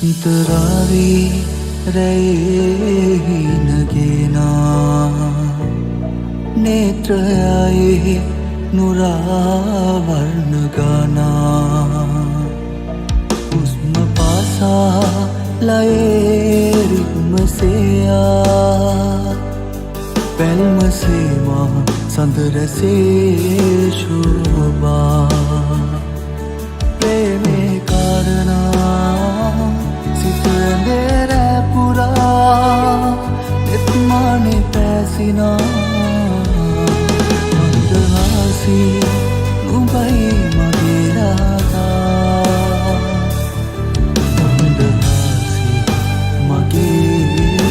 अंतरावी रहे नगेना नेत्रयाये नुरावर्ण गाना उस्म पासा लाए रिद्म से पैल्म से माँ संदर से शोभा प्रेमे कारणा सितंदेरे पुरा इत्माने पैसिना मंदहासी नुबाई मगेराता मंदहासी मगेराता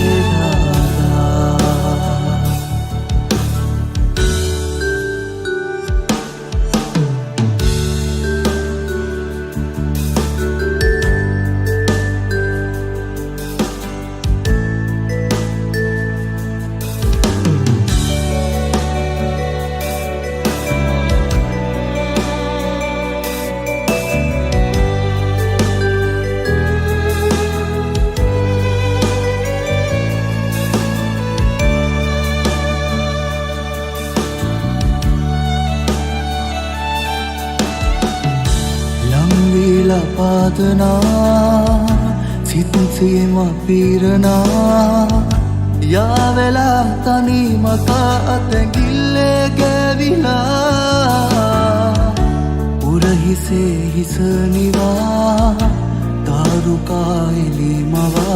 पादना सितसेमा पीरना यावेला तनी मका अतंगिल्ले गविला उरहि से हिसनिवा तारुकायली मवा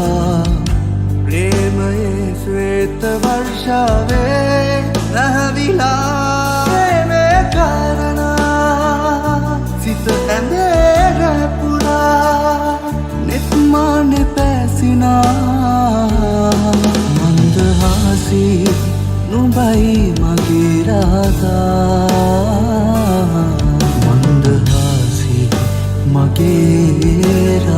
प्रेमये श्वेत वर्षावे रहविला प्रेमे कारणा सित अंधेरे पुरा नित्माने पैसिना मंदहासी नुबाई मगेराता मंदहासी मगेराता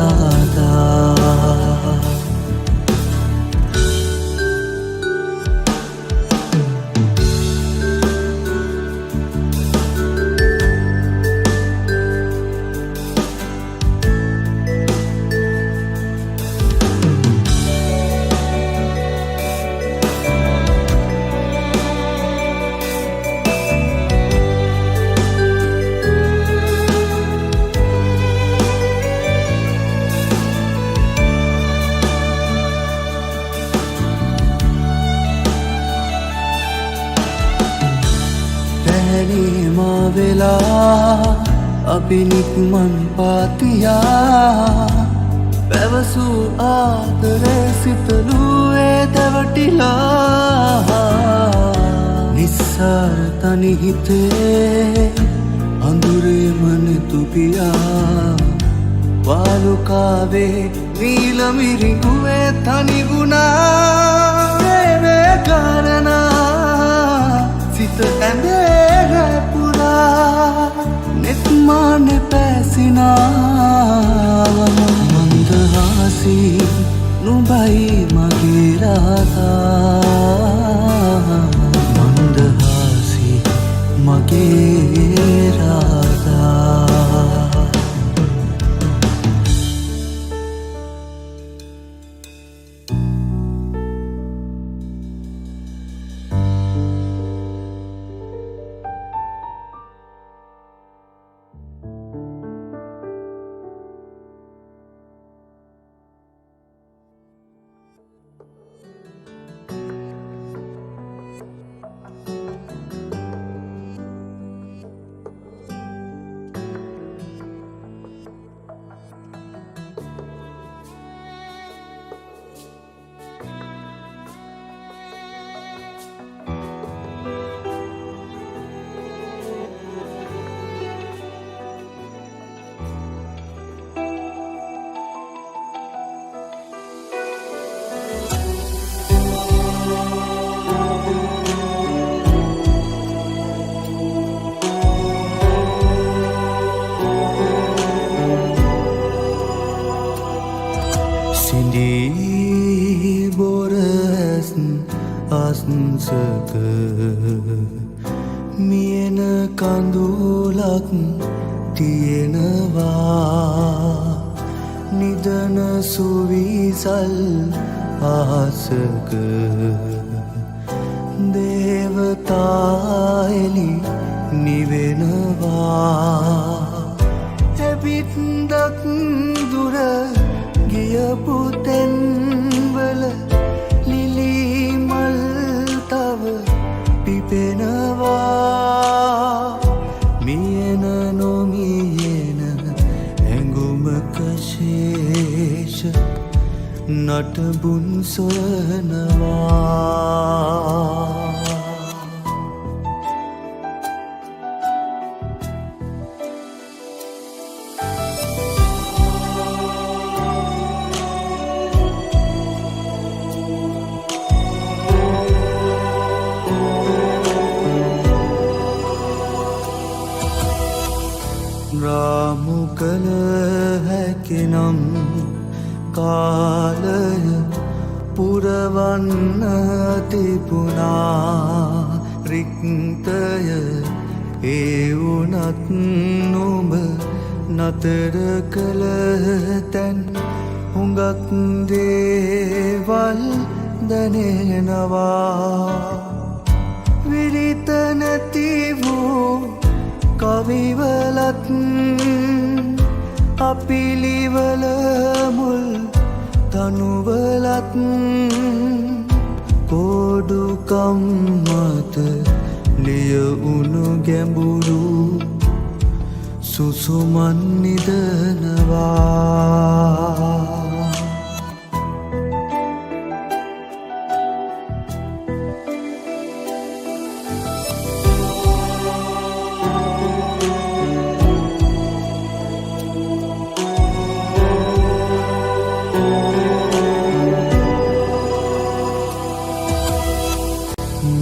मावेला अभिनिक्मन पातिया पैवसु आदरे सितलुए देवटिला निस्सार तनिहिते अंदुरे मन तुपिया वालुकावे नीलमिरिगुवे तनिगुना प्रेमे कारणा सित अंधेरे पुरा नित्माने पैसिना मंदहासी नुबाई मगेराता मंदहासी मगेराता අස්සක මියන කඳුලක් තියෙනවා නිදන සුවිසල් ආසක දේවතා එලි නිවෙනවා ඇබිත්දක් දුර ගියපු තැන්වල ලිලිමල් තව පිපෙනවා මියන නොමියන ඇඟුමක ශේෂ නටබුන් සොයනවා රාමු කළ හැකිනම් කාලය පුරවන්න තිබුණා රික්තය ඒ වුණත් නුඹ නතර කළ තැන් හුඟක් දේවල් දැනෙනවා විරිත නැති වූ කවිවලත් අපිලිවල මුල් තනුවලත් කෝඩුකම් මත ලියවුණු ගැඹුරු සුසුමන් නිදනවා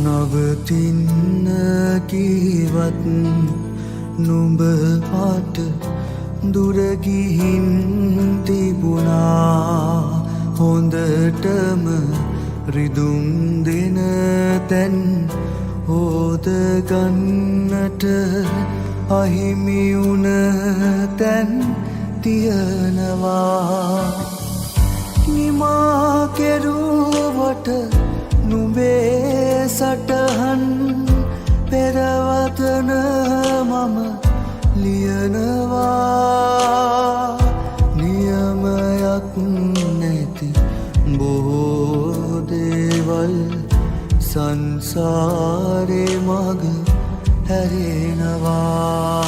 නවතින්න කීවත් නුඹ පාට දුරගිහින් තිබුණා හොඳටම රිදුම් දෙන තැන් හෝදගන්නට අහිමිවුණ තැන් තියනවා නිමා කෙරුවට නුඹේ සටහන් පෙරවතන මම ලියනවා නියමයක් නැති බොහෝ දේවල් සංසාරේ මග හැරෙනවා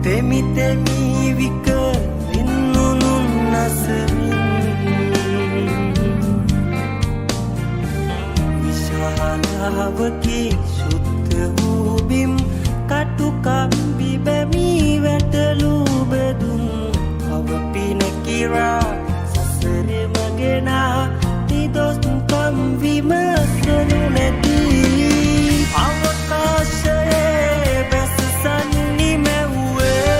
තෙමි තෙමි විකරින්නුනුන් නසමින් විශාලාවකි සුත්ත වූ බිම් කටුකම්බි බැමී වැටලු බෙදුම් අවපින කිරා සසරෙ මගෙනා තිදොස්කම් විමසනු නැති අවකාශයේ බැස සන්නි මැව්වේ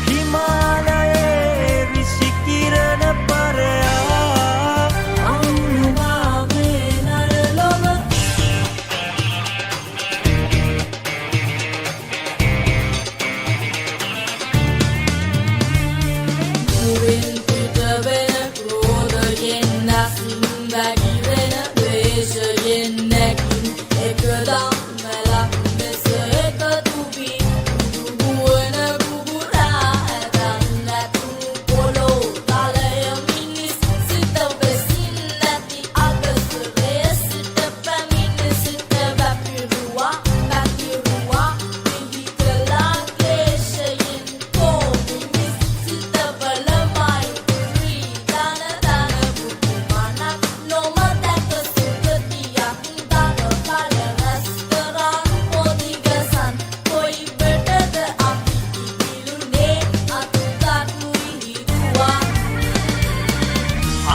හිමාලයේ රිෂිකිරණ පරයා අනුවාවේ නරලොව මුවින් පිටවෙන ක්‍රෝධයෙන් නැසින් වැగిරෙන ද්වේෂයෙන් නැගින් එකදම් මැලක් ලෙස එකතු වී ගුවන ගුගුරා ඇතන් නැතුණු පොළොව තලය මිනිස් සිත වෙසින් නැති අගසරේ සිට පැමිණ සිට වැපිරුවා පිහි කළා ක්ලේශයෙන් කෝ මිනිස් සිත බලමයි පුරී දන බුදුමනක් නොම දැක සුගතියක් දන කල රැස්කරන් පොදිගසන් කොයි බෙටද අපි ඉතිලුනේ අත්කටුයි හිරුවා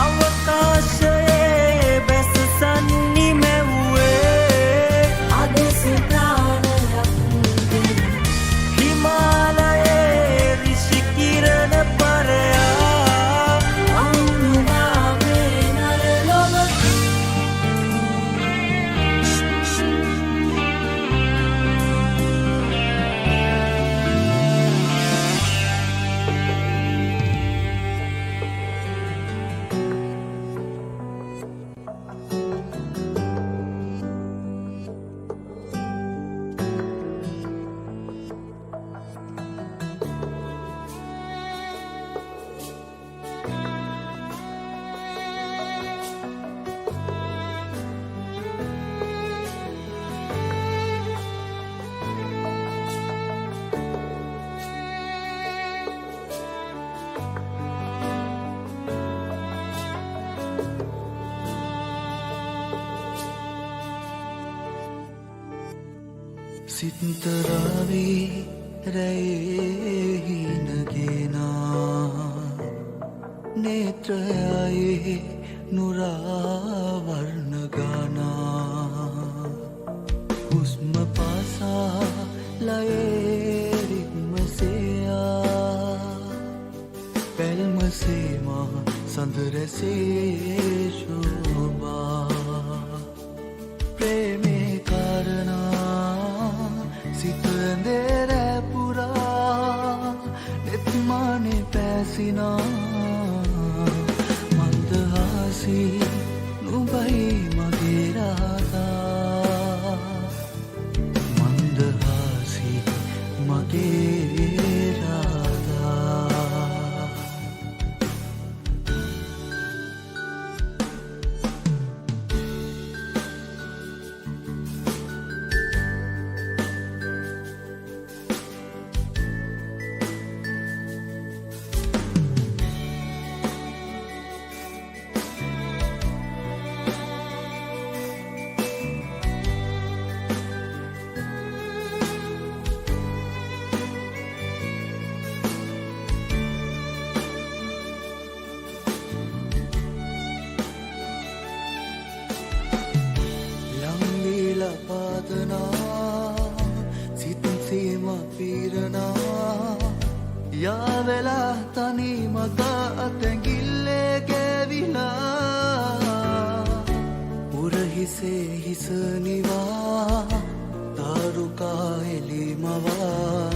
අවකාශයේ බැස සන්නි මැව්වේ අදෙසි ප්‍රාණයක් මුදේ හිමාලයේ රිෂිකිරණ පරයා අනුවාවේ නරලොව සිත්තරාවී රැයෙහිනගෙනා නේත්‍රයයේ නුරාවර්ණ ගානා හුස්ම පාසා ලයේ රිද්මසයා පැල්මසේමා සඳරැසේ ශෝභා ප්‍රේමේ කාරණා සිත ඇඳේ රැපුරා නෙත්මානේ පැසිනා මන්දහාසී නුඹයි මගේ රාතා මන්දහාසී මගේ රාතා පාදනා සිතින් සීම පීරනා යාවෙලා තනි මග අතැඟිල්ලේ ගැවිලා උරහිසේ හිසනිවා තාරුකා එලිමවා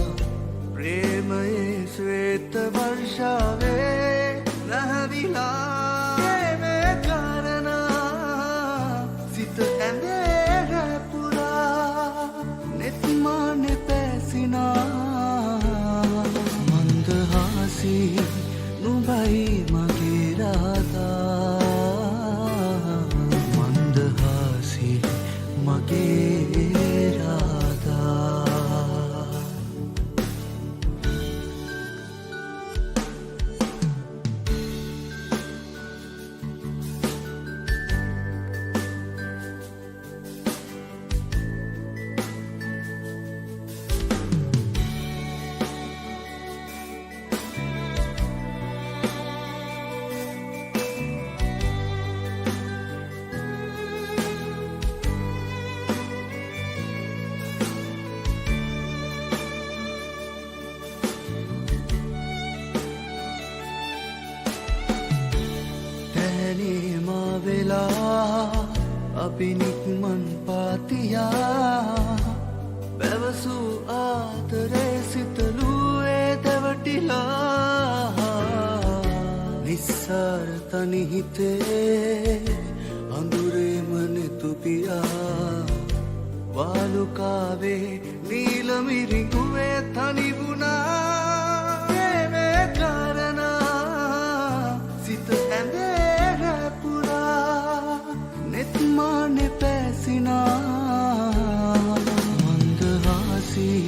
ප්‍රේමයේ ශ්වේත වර්ෂාවේ නැහැවිලා ප්‍රේමේ කාරණා සිත ඇඳේ නෙත්මානෙ පැසිනා මන්දහාසී නුඹයි මගේ රාතා මන්දහාසී මගේ අපි නික්මන් පාතියා පැවසූ ආදරේ සිතලුවේ දැවටිලා නිස්සාර තනි හිතේ අඳුරේම නෙතුපියා වාලුකාවේ නීලමිරිඟුවේ තනි වුණා මේ කාරණා සිත ඇඳේ රැපුරා නෙත්මානෙ පැසිනා මන්දහාසී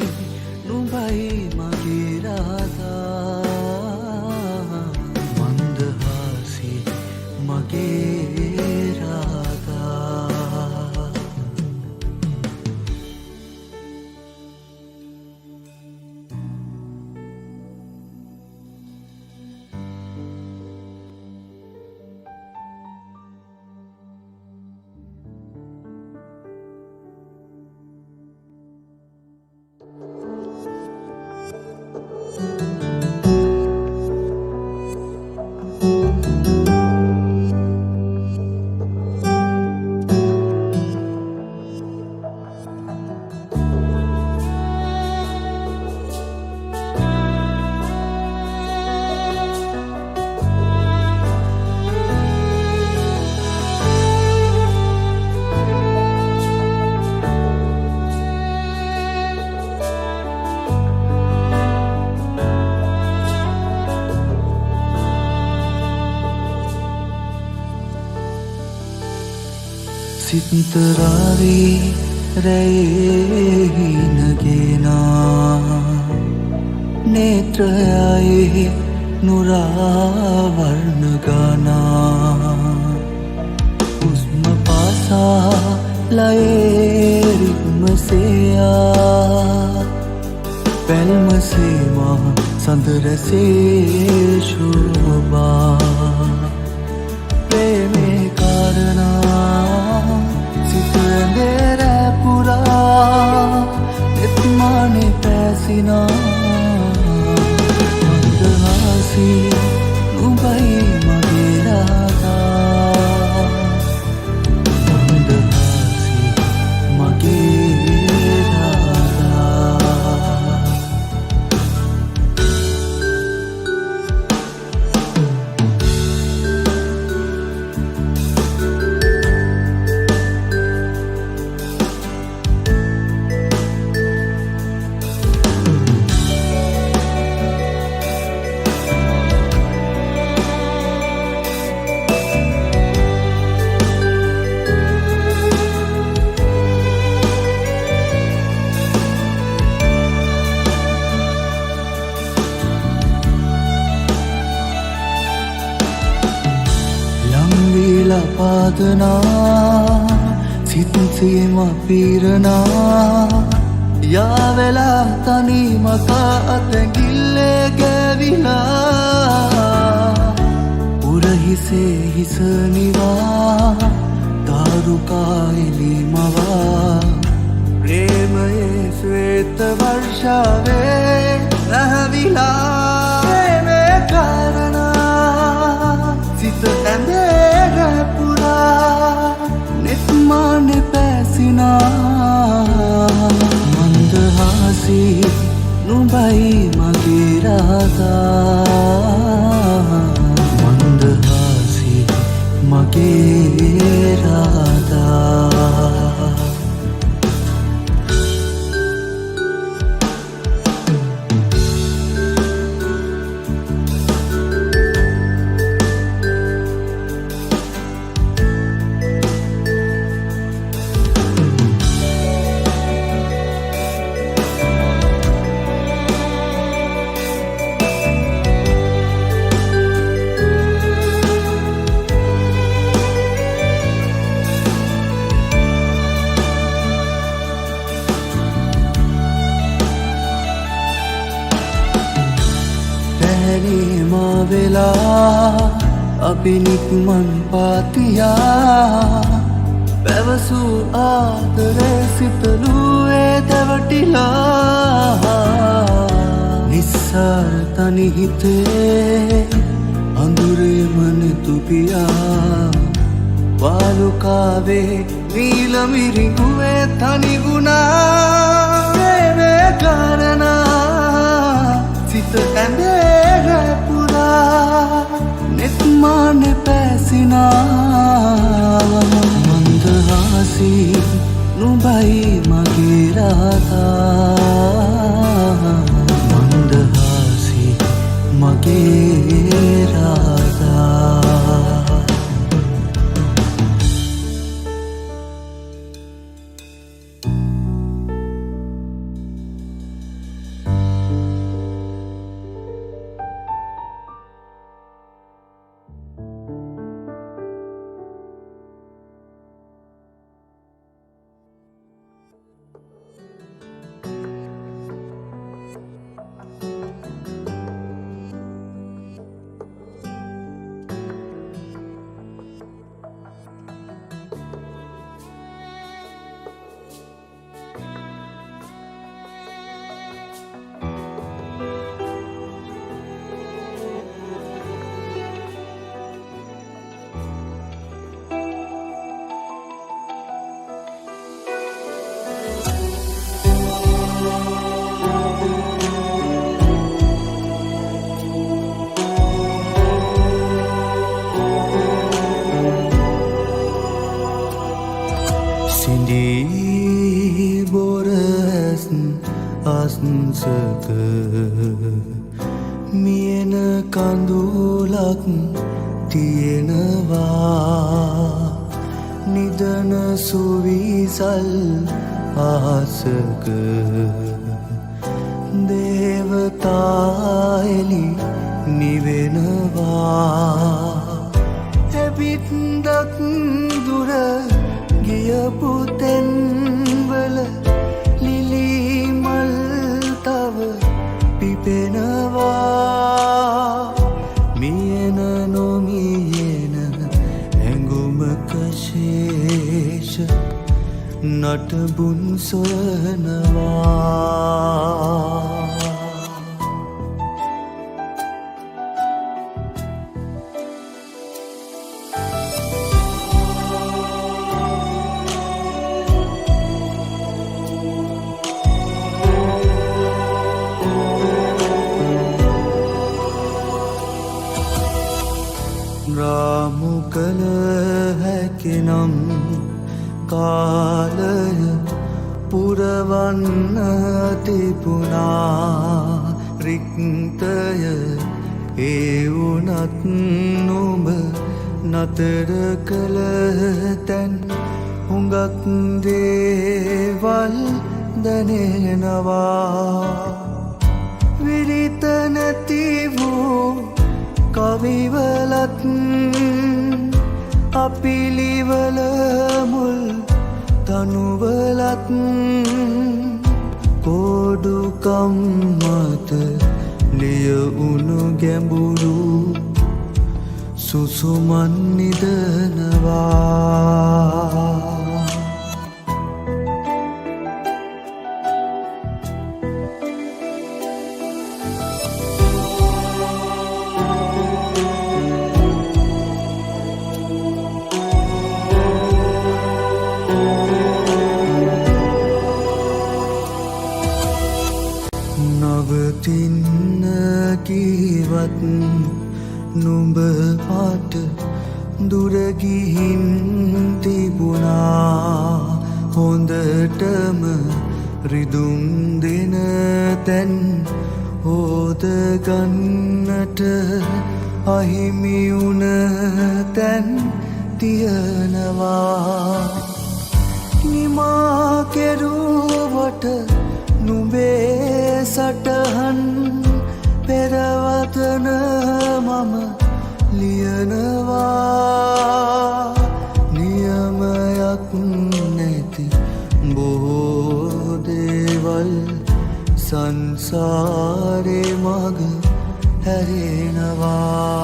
නුඹයි මගේ රාදා මන්දහාසී මගේ රාදා සිතරාවී රැයෙහි නගෙනා නේත්‍රයයි නුරාවර්ණ ගානා උස්ම පාසා ලයේ රික්මසයා පැල්මසේමා සඳරසේ ශෝභා ප්‍රේමේ කාරණා සිත ඇඳේ රැපුරා නෙත්මානෙ පැසිනා මන්දහාසී නුඹයි මගේ රාදා මන්දහාසී මගේ රාදා පාදනා සිත්සීම පීරනා යාවෙලා තනි මකා අතැගිල්ලේ ගැවිලා උරහිසේ හිසනිවා දාරුකායිලි මවා ප්‍රේමයේ ශ්වේත වර්ෂාවේ රැහැවිලා මේ කාරණා සිත ඇඳේ නෙත්මානෙ පැසිනා මන්දහාසී නුඹයි මගේ රාදා මන්දහාසී මගේ රාදා වෙලා අපි නික්මන් පාතියා පැවසූ ආදරේ සිතලුවේ දැවටිලා නිස්සාර තනි හිතේ අඳුරේම නෙතුපියා වාලුකාවේ ನೀಲಮಿರಿಂಗುವೆ ತನಿಗುಣ ಪ್ರೇಮೆ ಕಾರಣ සිත ඇඳේ රැපුරා නෙත් මානෙ පැසිනා මන්දහාසී නුඹයි මගේ රාදා මන්දහාසී මගේ රාදා සිඳී බොරස් අස්සක මියන කඳුලක් තියෙනවා නිදන සුවිසල් ආසක දේවතා එලි නිවෙනවා එබිත් දක් දුර ගියපු තැන්වල ලිලි මල් තව පිපෙනවා මියන නොමියන ඇඟුමක ශේෂ නටබුන් සොයනවා රාමු කළ හැකිනම් කාලය පුරවන්න තිබුණා රික්තය ඒ වුණත් නුඹ නතර කළ තැන් හුඟක් දේවල් දැනෙනවා විරිත නැති වූ කවිවලත් අපිලිවල මුල් තනුවලත් කෝඩුකම් මත ලියවුණු ගැඹුරු සුසුමන් නිදනවා නවතින්න කීවත් නුඹ පාට දුරගිහින් තිබුණා හොඳටම රිදුම් දෙන තැන් හෝදගන්නට අහිමිවුණ තැන් තියනවා නිමා කෙරුවට නුඹේ සටහන් පෙරවතන මම ලියනවා නියමයක් නැති බොහෝ දේවල් සංසාරේ මග හැරෙනවා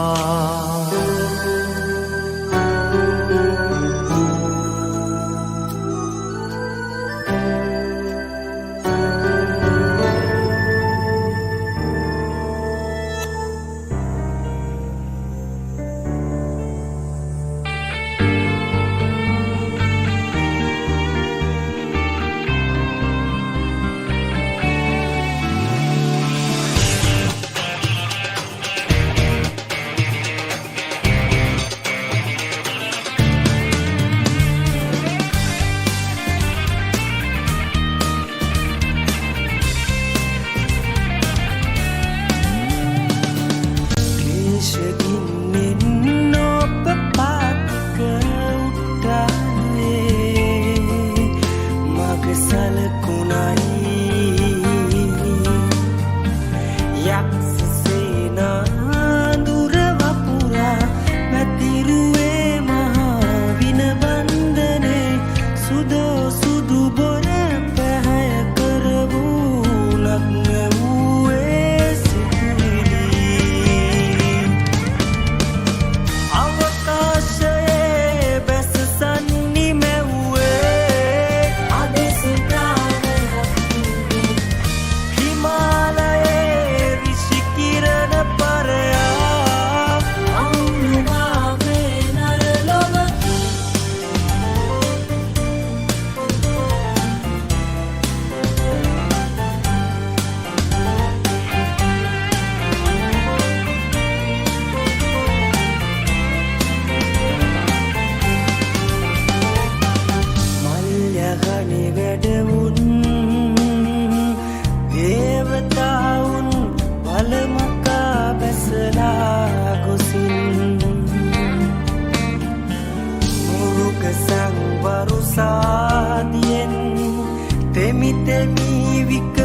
තෙමීවික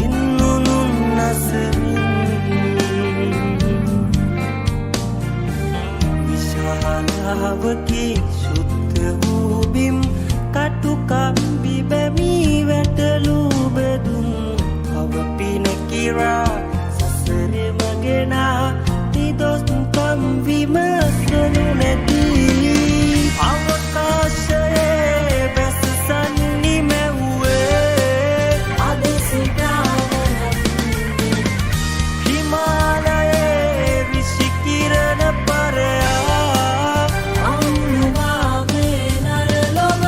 ඉන්නුනුන් නසමින් විශාලාවකි ශුද්ධ වූ බිම් කටුකම්බි බැමී වැටලු බෙදුම් අවපින කිරා සසරෙ මගෙනා නිදොස්කම් විමසනු නැති අවකාශයේ බැස සන්නි මැව්වේ අදෙසි ප්‍රාණයක් හිමාලයේ විසිකිරණ පරයා අනුවාගේ නරලොව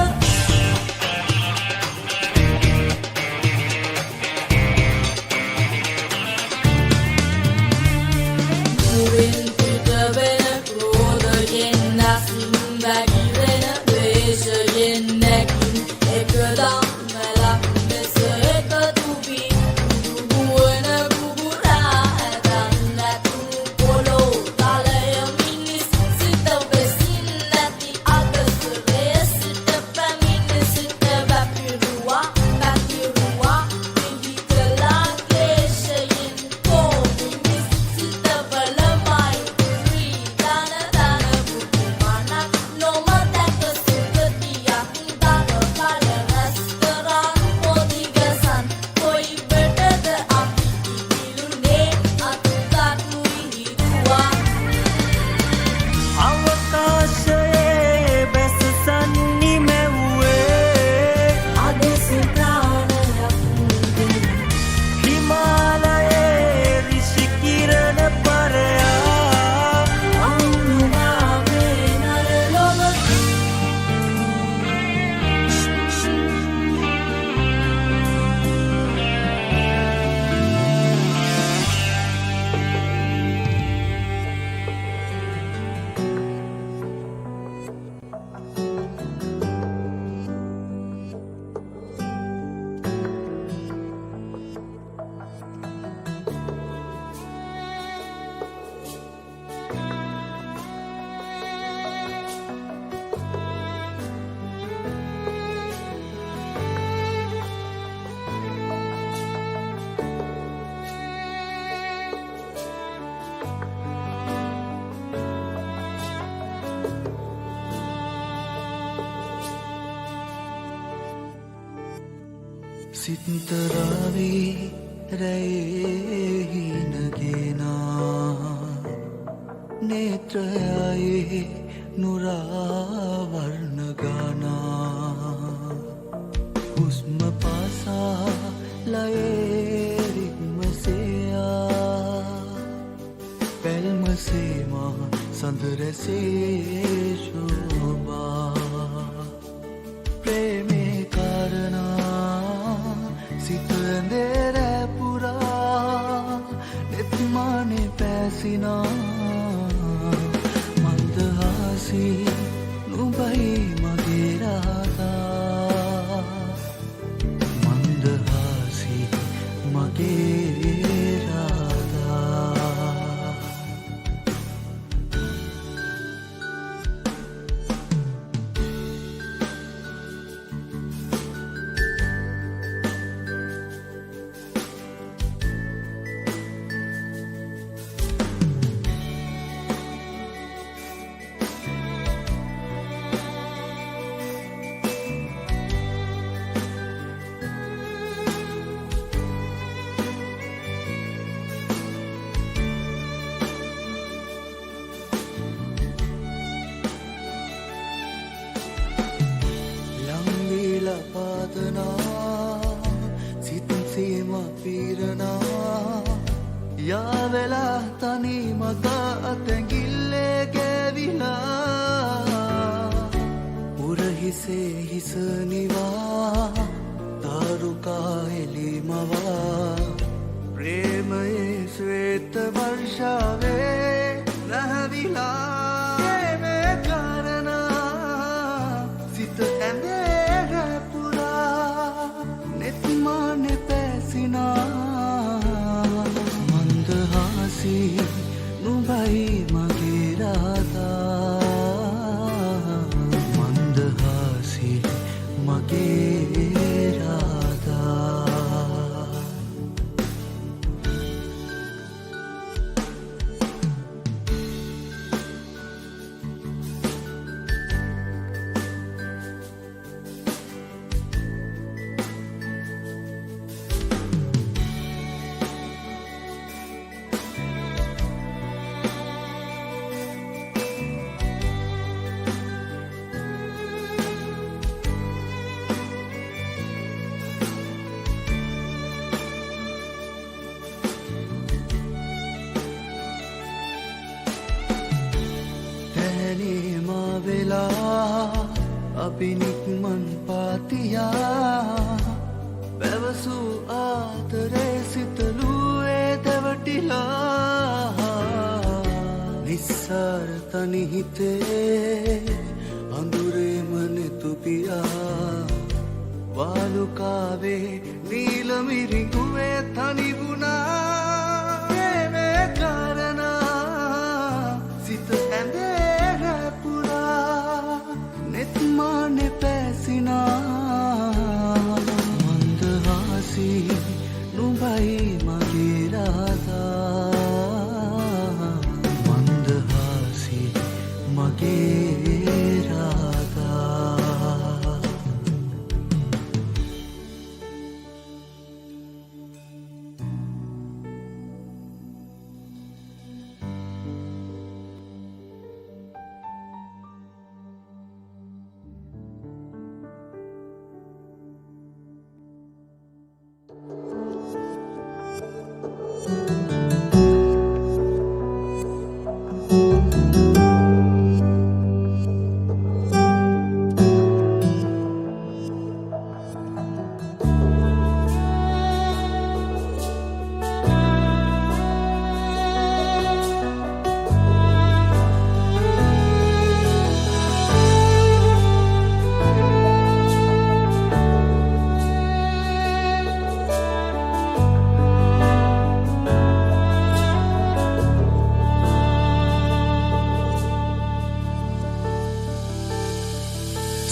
මුවින් පිටවෙන ක්‍රෝධයෙන් නැසින් වැగిරෙන ද්වේෂයෙන් නැගින් එකදම් මැලක් ලෙස එකතු වී ගුවන ගුගුරා ඇතන් නැතුණු පොළොව තලය මිනිස් සිත වෙසින් නැති අගසරේ සිට පැමිණ සිට වැපිරුවා පිහි කළා ක්ලේශයෙන් කෝමිනිස් සිත බලමයි ශ්‍රීධන ධන බුදුමනක් නොමතක සුගතියක් දන කල රැස්කරන් පොදිගසන් කොයි බෙටද අපි ඉදිලුනේ අත්කටුයි හිතුවා අවකාශයේ බැස සන්නි මැව්වේ අදෙසි ප්‍රාණයක් හිමාලයේ විසිකිරණ පරයා අනුවාගේ නරලොව සිත්තරාවේ රැයෙහිනගෙනා නේත්‍රයයේ නුරාවර්ණ ගානා හුස්ම පාසා ලයෙරික්මසයා පැල්මසේමා සඳරැසේ ශෝභා ප්‍රේමේ කාරණා සිත ඇඳේ රැපුරා නෙත්මානේ පැසිනා මන්දහාසී නුඹයි මගේ රාදා මන්දහාසී මගේ රාදා පාදනා සිත් සීම පීරනා යාවෙලා තනි මග අතැඟිල්ලේ ගෑවිලා උරහිසේ හිස නිවා තාරුකා එලිමවා ප්‍රේමයේ ශ්වේත වර්ෂාවේ නැහැවිලා ප්‍රේමේ කාරණා සිත ඇඳේ රැපුරා නෙත්මානේ පැසිනා මන්දහාසී නුඹයි මගේ රාදා මන්දහාසී මගේ රාදා අපි නික්මන් පාතියා පැවසූ ආදරේ සිතලුවේ දැවටිලා නිස්සාර තනි හිතේ අඳුරේම නෙතුපියා වාලුකාවේ නීලමිරිඟුවේ තනි වුණා මේ කාරණා සිත ඇඳේ රැපුරා නෙත්මානෙ පැසිනා මන්දහාසී නුඹයි මගේ රාදා මන්දහාසී මගේ රාදා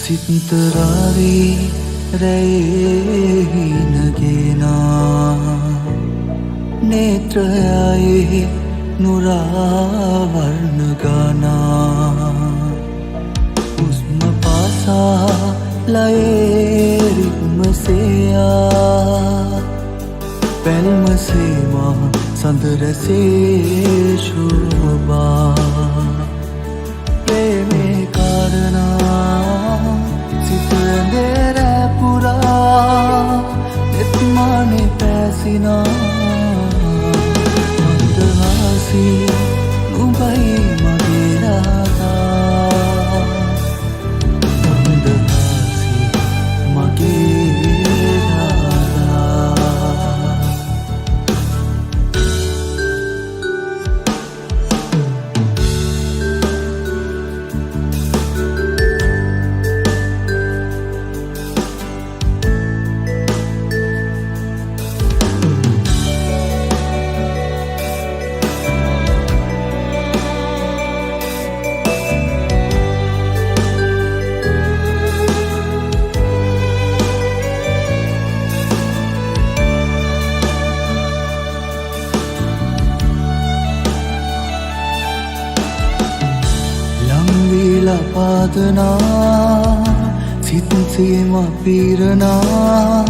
සිත්තරාවී රැයෙහි නගේනා නේත්‍රයයි නුරාවර්ණ ගානා උස්ම පාසා ලයේරික්මසයා පැල්මසේමා සඳරසේ ශෝභා ප්‍රේමේ කාරණා සිතැඳේ රැපුරා නෙත්මානෙ පැසිනා මන්දහාසී නුඹයි මගේ රාදා මන්දහාසී මගේ රාදා පාදනා සිත්සේම පීරනා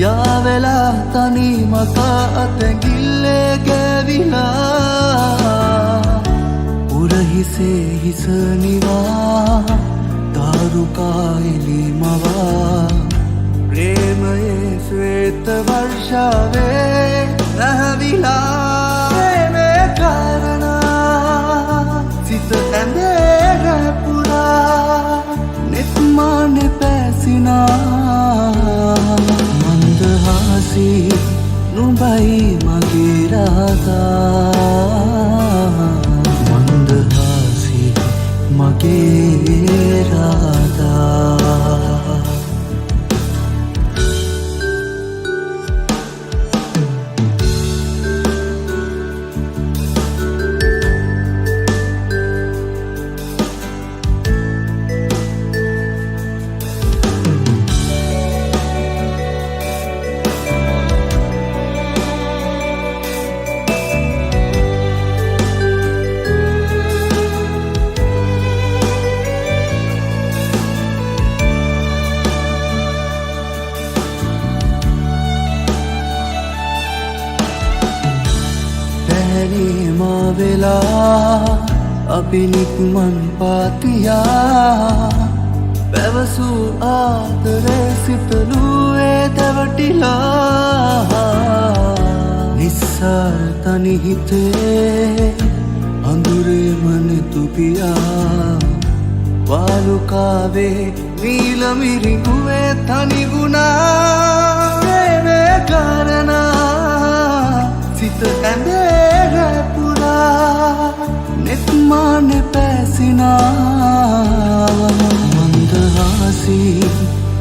යාවෙලා තනි මත අතැගිල්ලේ ගැවිලා උරහිසේ හිසනිවා දාරුකායිලි මවා ප්‍රේමයේ ශ්වේත වර්ෂාවේ රැහැවිලා මේ කාරණා සිත ඇඳේ රැපුරා නෙත්මානෙ පැසිනා මන්දහාසී නුඹයි මගේ රාදා මන්දහාසී මගේ රාදා වෙලා අපි නික්මන් පාතියා පැවසූ ආදරේ සිතලුවේ දැවටිලා නිස්සාර තනි හිතේ අඳුරේ මනෙතුපියා වාලුකාවේ ನೀಲಮಿರಿಗುವೆ ತನಿಗುಣ ಸೇವೆ ಕಾರಣ සිත ඇඳේ පුරා නෙත් මානෙ පැසිනා මන්දහාසී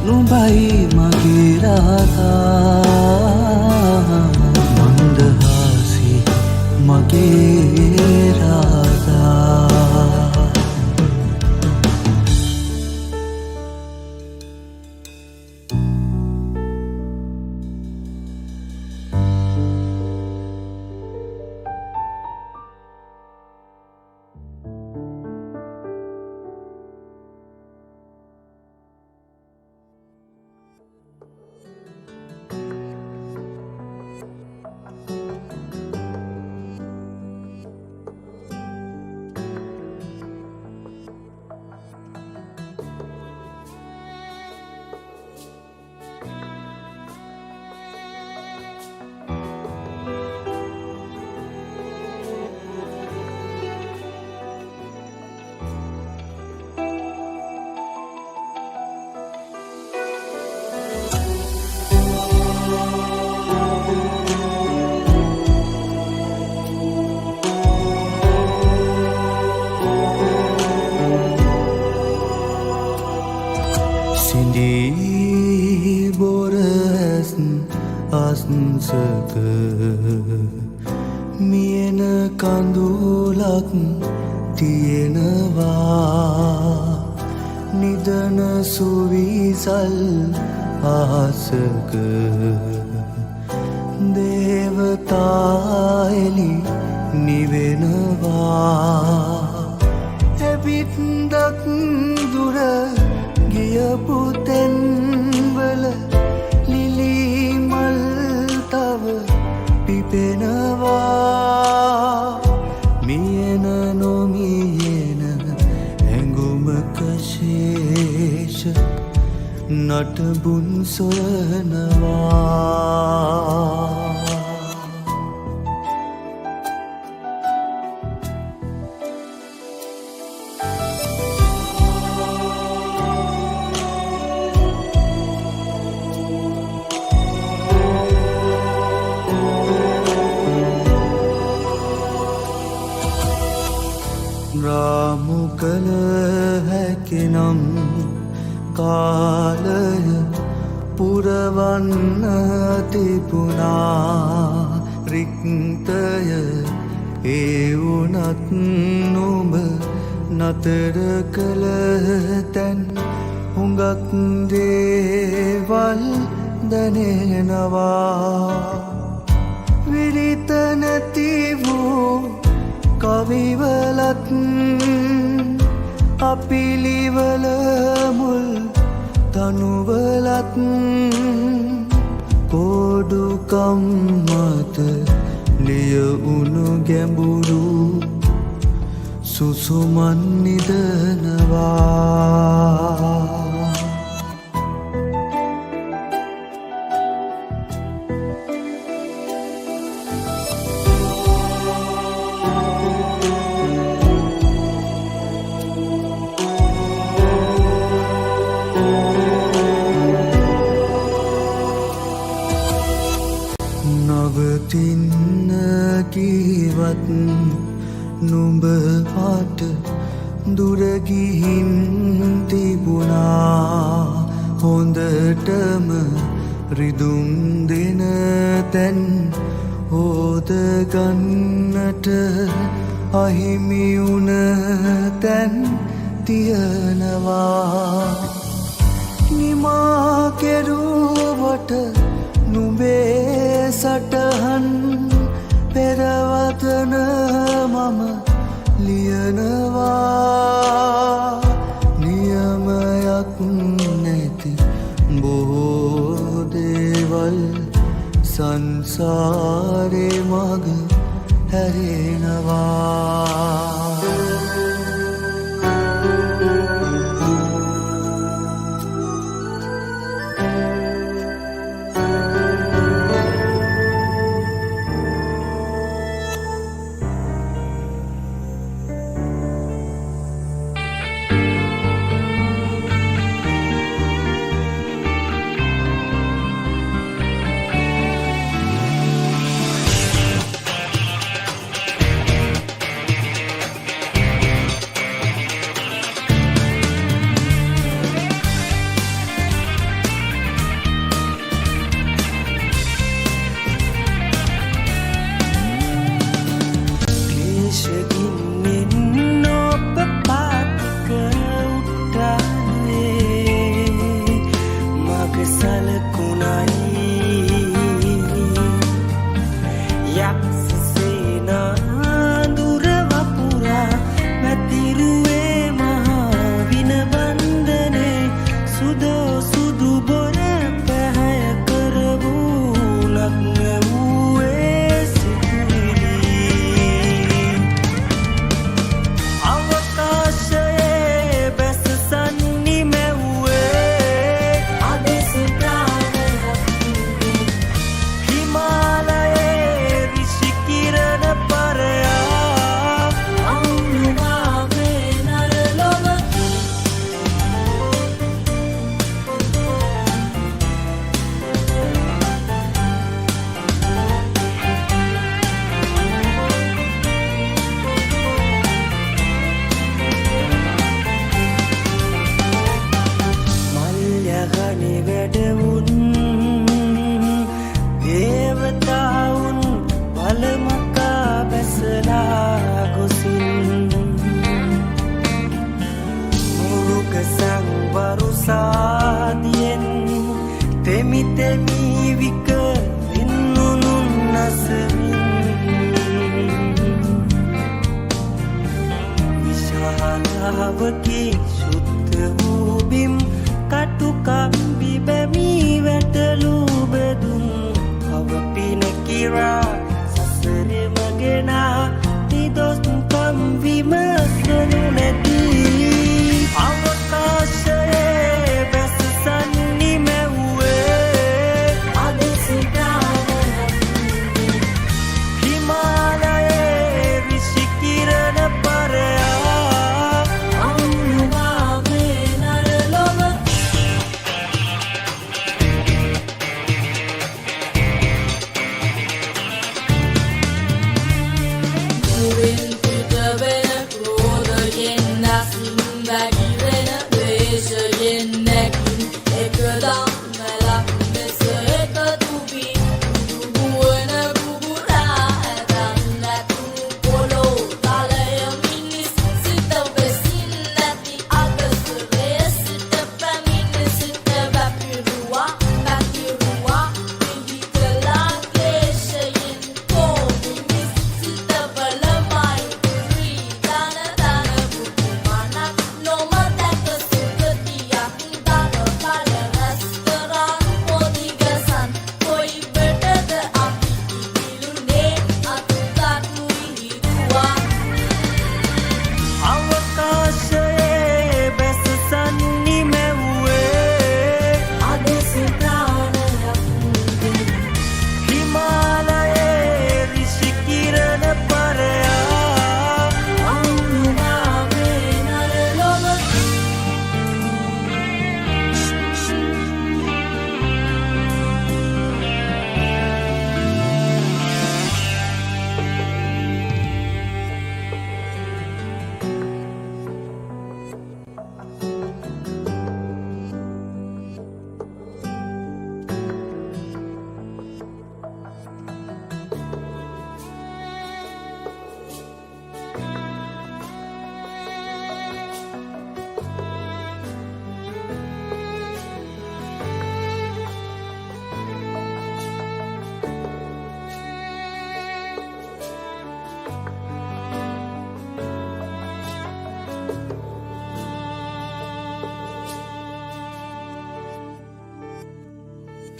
නුඹයි මගේ රාධා මන්දහාසී මගේ රාධා සිඳී බොරැස් අස්සක මියන කඳුලක් තියෙනවා නිදන සුවිසල් අහසක දේවතා එලි නිවෙනවා එවිත් දක් දුර ගියපු තැන්වල ලිලිමල් තව පිපෙනවා මියන නොමියන හැඟුමක ශේෂ නටබුන් සොයනවා රාමු කළ හැකිනම් කාලය පුරවන්න තිබුණා රික්තය ඒ වුණත් නුඹ නතර කළ තැන් හුඟක් දේවල් දැනෙනවා විරිත නැති වූ කවිවලත් අපිලිවල මුල් තනුවලත් කෝඩුකම් මත ලියවුණු ගැඹුරු සුසුමන් නිදනවා නවතින්න කීවත් නුඹ පාට දුරගිහින් තිබුණා හොඳටම රිදුම් දෙන තැන් හෝදගන්නට අහිමියුණ තැන් තියනවා නිමා කෙරුවට නුඹේ සටහන් පෙරවතන මම ලියනවා නියමයක් නැති බොහෝ දේවල් සංසාරේ මග හැරෙනවා kira Sasere magena Tidos tam vima senu neti Avakashaye besasan ni mewe Himalaye rishikirana paraya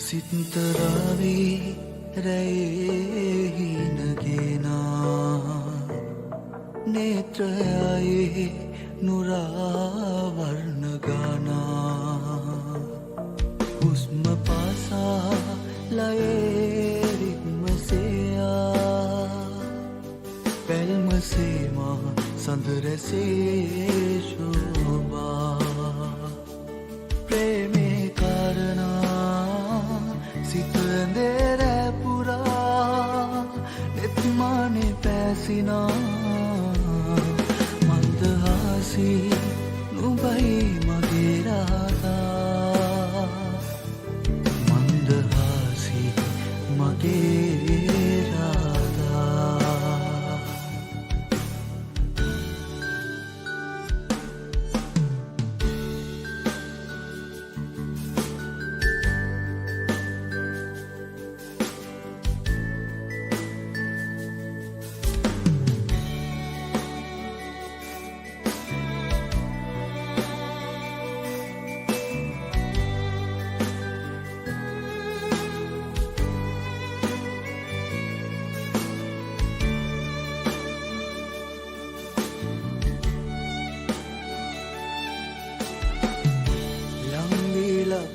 සිත්තරාවේ රැයෙහි නගෙනා නේත්‍රයයේ නුරාවර්ණ ගානා හුස්ම පාසා ලයේ රිද්මසයා පැල්මසේමා සඳරැසේ ශෝභා ප්‍රේමේ කාරණා සිත ඇඳේ පුරා නෙත්මානේ පැසිනා මන්දහාසී නුඹයි මගේ රාදා මන්දහාසී මගේ රාදා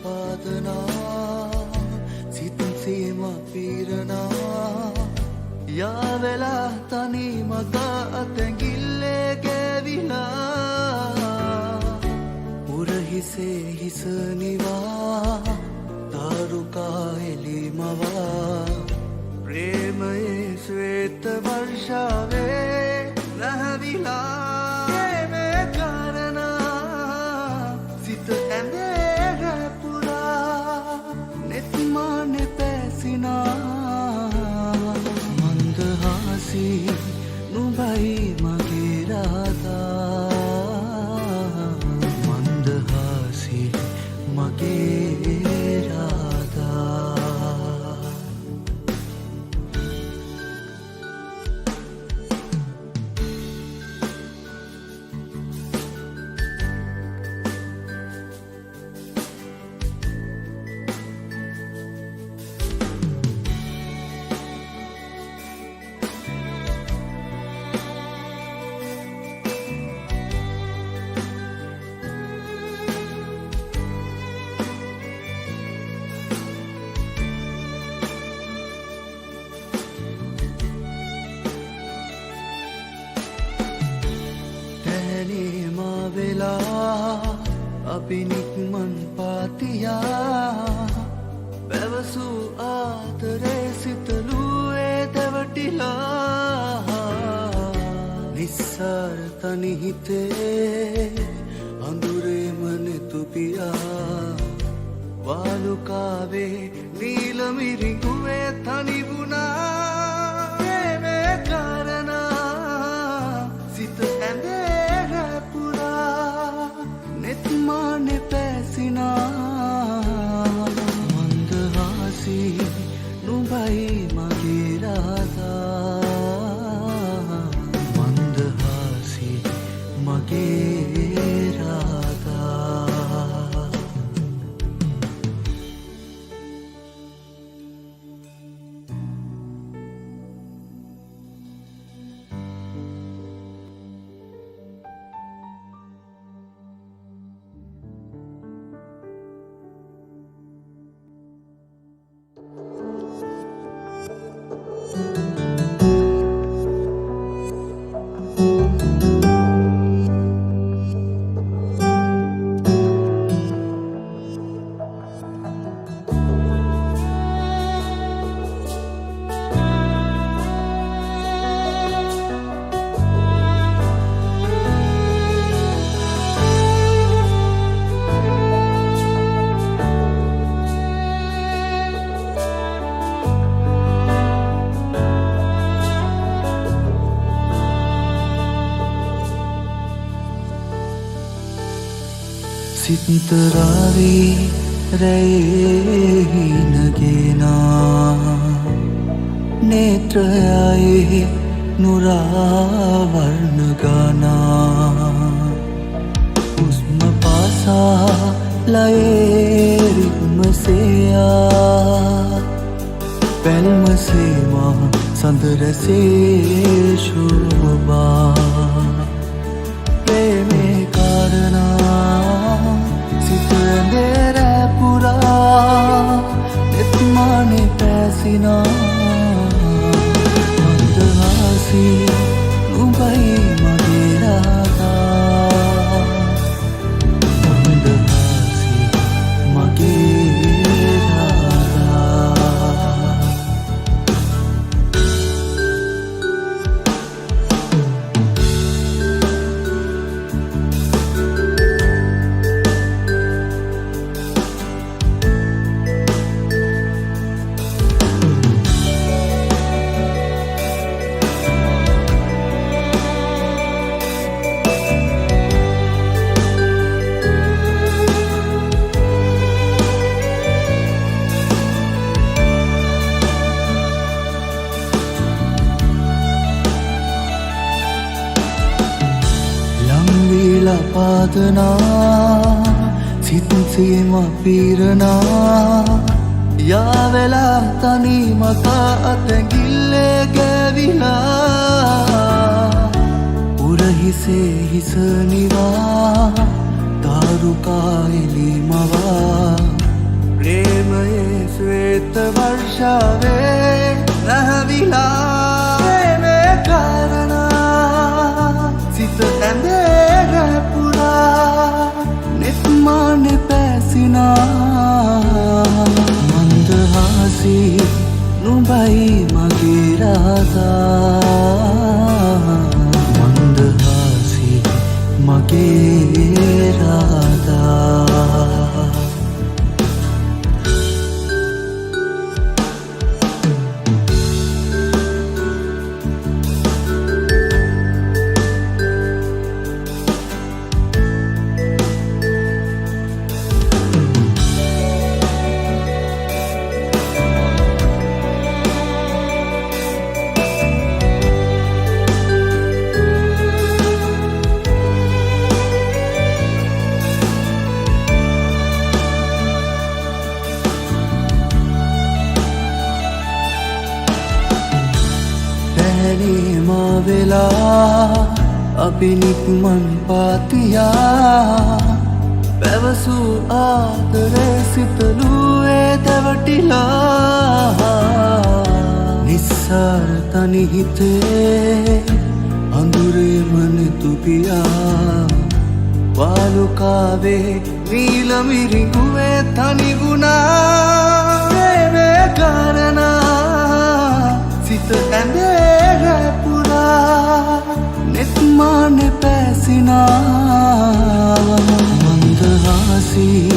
පාදනා සිතින් සීම පීරනා යාවෙලා තනි මග අතැගිල්ලේ ගැවිලා උරහිසේ හිසනිවා තාරුකා එලිමවා ප්‍රේමයේ ශ්වේත වර්ෂාවේ නැහැවිලා ප්‍රේමේ කාරණා සිත ඇඳේ නෙත්මානේ පැසිනා මන්දහාසී නුඹයි මගේ රාදා මන්දහාසී මගේ රාදා වෙලා අපි නික්මන් පාතියා පැවසූ ආදරේ සිතලුවේ දැවටිලා නිස්සාර තනි හිතේ අඳුරේම නෙතුපියා වාලුකාවේ නීලමිරිඟුවේ තනි වුණා මේ කාරණා සිත ඇඳේ රැපුරා නෙත්මානෙ පැසිනා මන්දහාසී නුඹයි මගේ රාදා මන්දහාසී මගේ රාදා සිතරාවී රැයෙහි නගෙනා නේත්‍රයයි නුරාවර්ණ ගානා උස්ම පාසා ලයේ රිද්මසයා පැල්මසේමා සඳරසේ ශෝභා ප්‍රේමේ කාරණා සිතැඳේ රැපුරා නෙත්මානෙ පැසිනා මන්දහාසී නුඹයි මගේ රාදා මන්දහාසී මගේ රාදා පාදනා සිත්සීම පීරනා යාවෙලා තනි මතා අතැගිල්ලේ ගැවිලා උරහිසේ හිසනිවා තාරුකායිලි මවා ප්‍රේමයේ ශ්වේත වර්ෂාවේ නැහැවිලා මේ කාරණා සිත ඇඳේ නෙත්මානෙ පැසිනා මන්දහාසී නුඹයි මගේ රාදා මන්දහාසී මගේ රාදා වෙලා අපි නික්මන් පාතියා පැවසූ ආදරේ සිතලුවේ දැවටිලා නිස්සාර තනි හිතේ අඳුරේම නෙතුපියා वालुकावे नीलमिरिंगुवे तनिगुना प्रेमे कारणा සිත ඇඳේ පුරා නෙත් මානෙ පැසිනා මන්දහාසී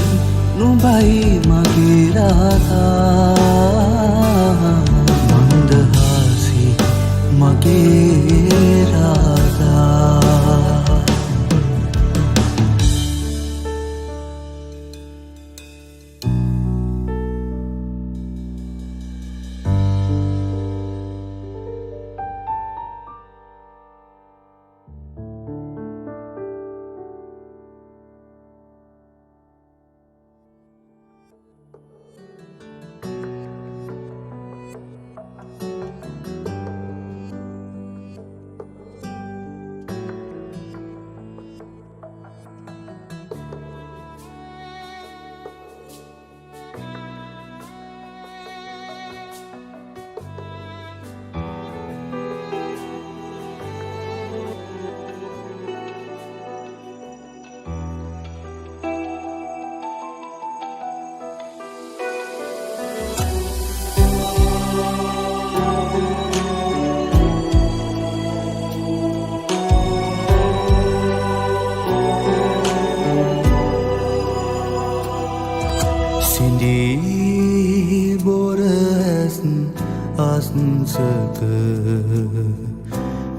නුඹයි මගේ රාදා මන්දහාසී මගේ රාදා අස්සක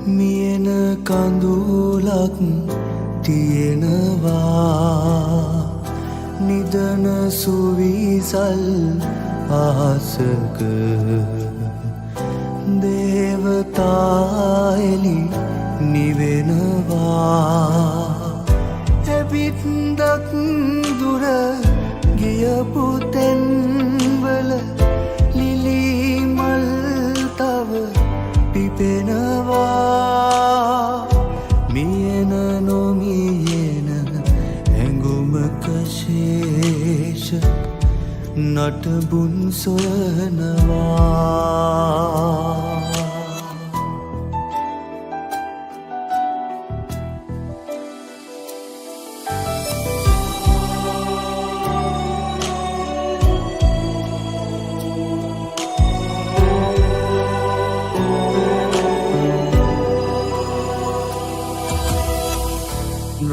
මියන කඳුලක් තියෙනවා නිදන සුවිසල් ආසක දේවතා එලි නිවෙනවා එබිත්දක් දුර ගියපු තැන්වල පිපෙනවා මියන නොමියන ඇඟුමක ශේෂ නටබුන් සොයනවා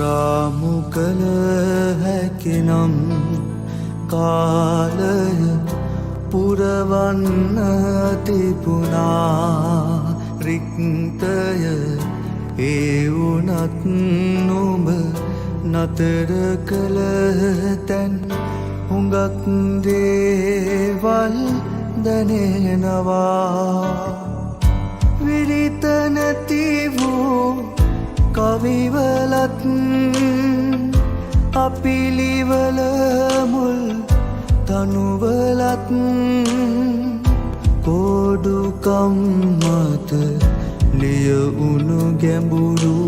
රාමු කළ හැකිනම් කාලය පුරවන්න තිබුණා රික්තය ඒ වුණත් නුඹ නතර කළ තැන් හුඟක් දේවල් දැනෙනවා විරිත නැති වූ කවිවලත් අපිලිවල මුල් තනුවලත් කෝඩුකම් මත ලියවුණු ගැඹුරු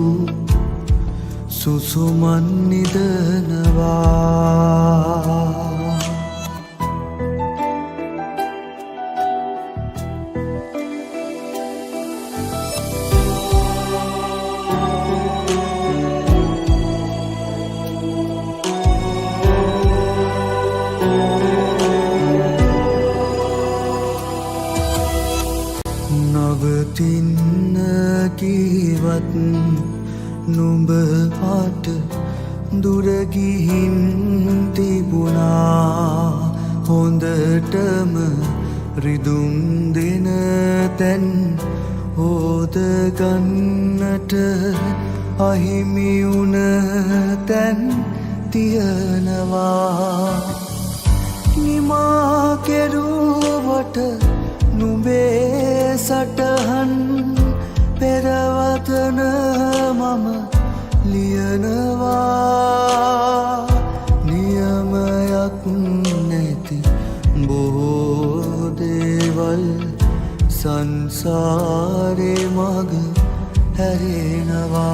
සුසුමන් නිදනවා නවතින්න කීවත් නුඹ පාට දුරගිහින් තිබුණා හොඳටම රිදුම් දෙන තැන් හෝදගන්නට අහිමිවුණ තැන් තියනවා නිමා කෙරුවට නුඹේ සටහන් පෙරවතන මම ලියනවා නියමයක් නැති බොහෝ දේවල් සංසාරේ මග හැරෙනවා